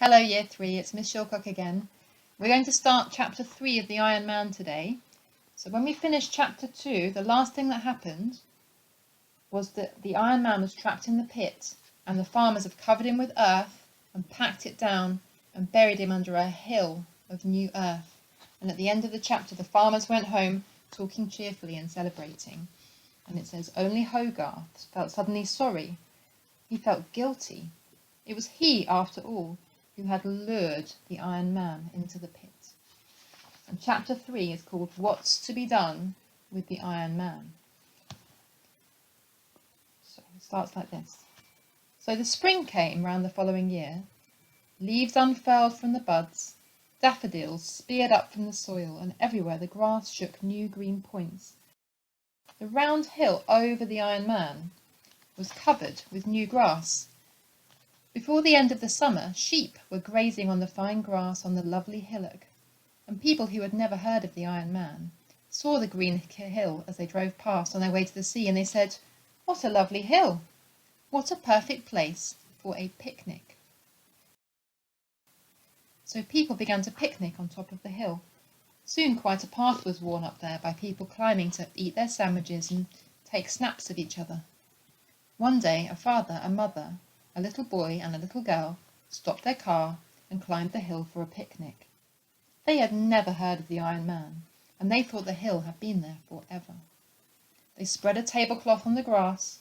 Hello Year 3, it's Miss Shilcock again. We're going to start Chapter 3 of the Iron Man today. So when we finished Chapter 2, the last thing that happened was that the Iron Man was trapped in the pit and the farmers have covered him with earth and packed it down and buried him under a hill of new earth. And at the end of the chapter, the farmers went home talking cheerfully and celebrating. And it says, only Hogarth felt suddenly sorry. He felt guilty. It was he, after all, who had lured the Iron Man into the pit. And chapter 3 is called What's to be Done with the Iron Man. So it starts like this. So the spring came round the following year. Leaves unfurled from the buds, daffodils speared up from the soil, and everywhere the grass shook new green points. The round hill over the Iron Man was covered with new grass. Before the end of the summer, sheep were grazing on the fine grass on the lovely hillock, and people who had never heard of the Iron Man saw the green hill as they drove past on their way to the sea, and they said, "What a lovely hill! What a perfect place for a picnic!" So people began to picnic on top of the hill. Soon quite a path was worn up there by people climbing to eat their sandwiches and take snaps of each other. One day a father, a mother, a little boy and a little girl stopped their car and climbed the hill for a picnic. They had never heard of the Iron Man, and they thought the hill had been there forever. They spread a tablecloth on the grass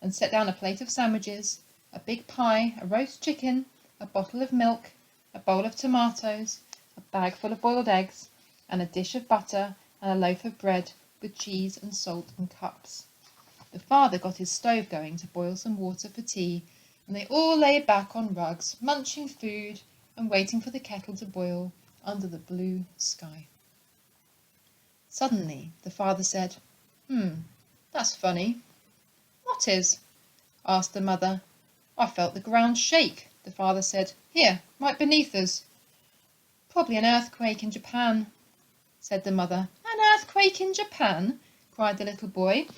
and set down a plate of sandwiches, a big pie, a roast chicken, a bottle of milk, a bowl of tomatoes, a bag full of boiled eggs, and a dish of butter and a loaf of bread with cheese and salt and cups. The father got his stove going to boil some water for tea, and they all lay back on rugs, munching food and waiting for the kettle to boil under the blue sky. Suddenly the father said, "That's funny." "What is?" asked the mother. "I felt the ground shake," the father said. "Here, right beneath us." "Probably an earthquake in Japan," said the mother. "An earthquake in Japan?" cried the little boy.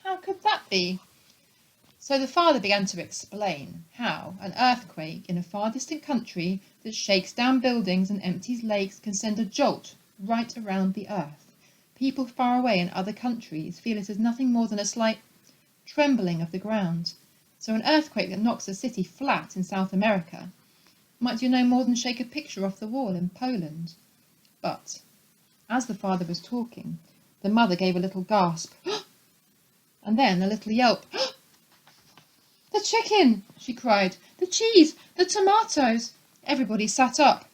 "How could that be?" So the father began to explain how an earthquake in a far distant country that shakes down buildings and empties lakes can send a jolt right around the earth. People far away in other countries feel it as nothing more than a slight trembling of the ground. So an earthquake that knocks a city flat in South America might do no more than shake a picture off the wall in Poland. But as the father was talking, the mother gave a little gasp, and then a little yelp. "The chicken!" she cried. "The cheese! The tomatoes!" Everybody sat up.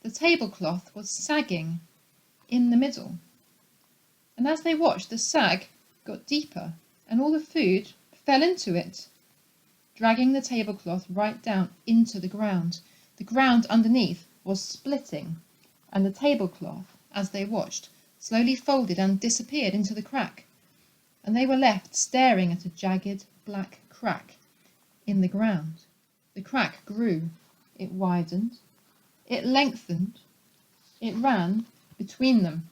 The tablecloth was sagging in the middle. And as they watched, the sag got deeper, and all the food fell into it, dragging the tablecloth right down into the ground. The ground underneath was splitting, and the tablecloth, as they watched, slowly folded and disappeared into the crack, and they were left staring at a jagged black crack in the ground. The crack grew, it widened, it lengthened, it ran between them.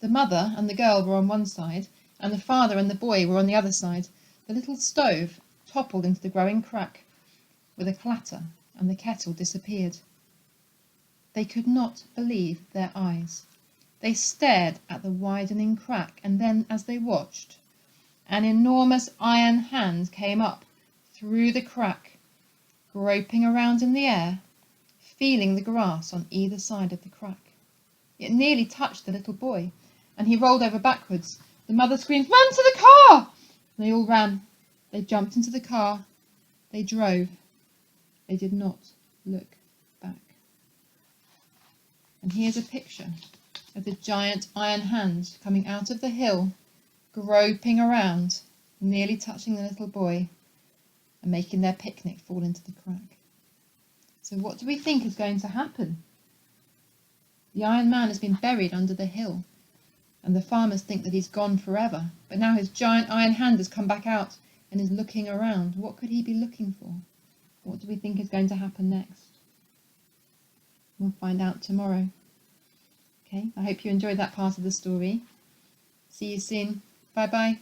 The mother and the girl were on one side, and the father and the boy were on the other side. The little stove toppled into the growing crack with a clatter, and the kettle disappeared. They could not believe their eyes. They stared at the widening crack, and then, as they watched, an enormous iron hand came up through the crack, groping around in the air, feeling the grass on either side of the crack. It nearly touched the little boy, and he rolled over backwards. The mother screamed, "Run to the car!" They all ran. They jumped into the car. They drove. They did not look back. And here's a picture of the giant iron hand coming out of the hill, groping around, nearly touching the little boy, and making their picnic fall into the crack. So what do we think is going to happen? The Iron Man has been buried under the hill, and the farmers think that he's gone forever, but now his giant iron hand has come back out and is looking around. What could he be looking for? What do we think is going to happen next? We'll find out tomorrow. Okay, I hope you enjoyed that part of the story. See you soon. Bye-bye.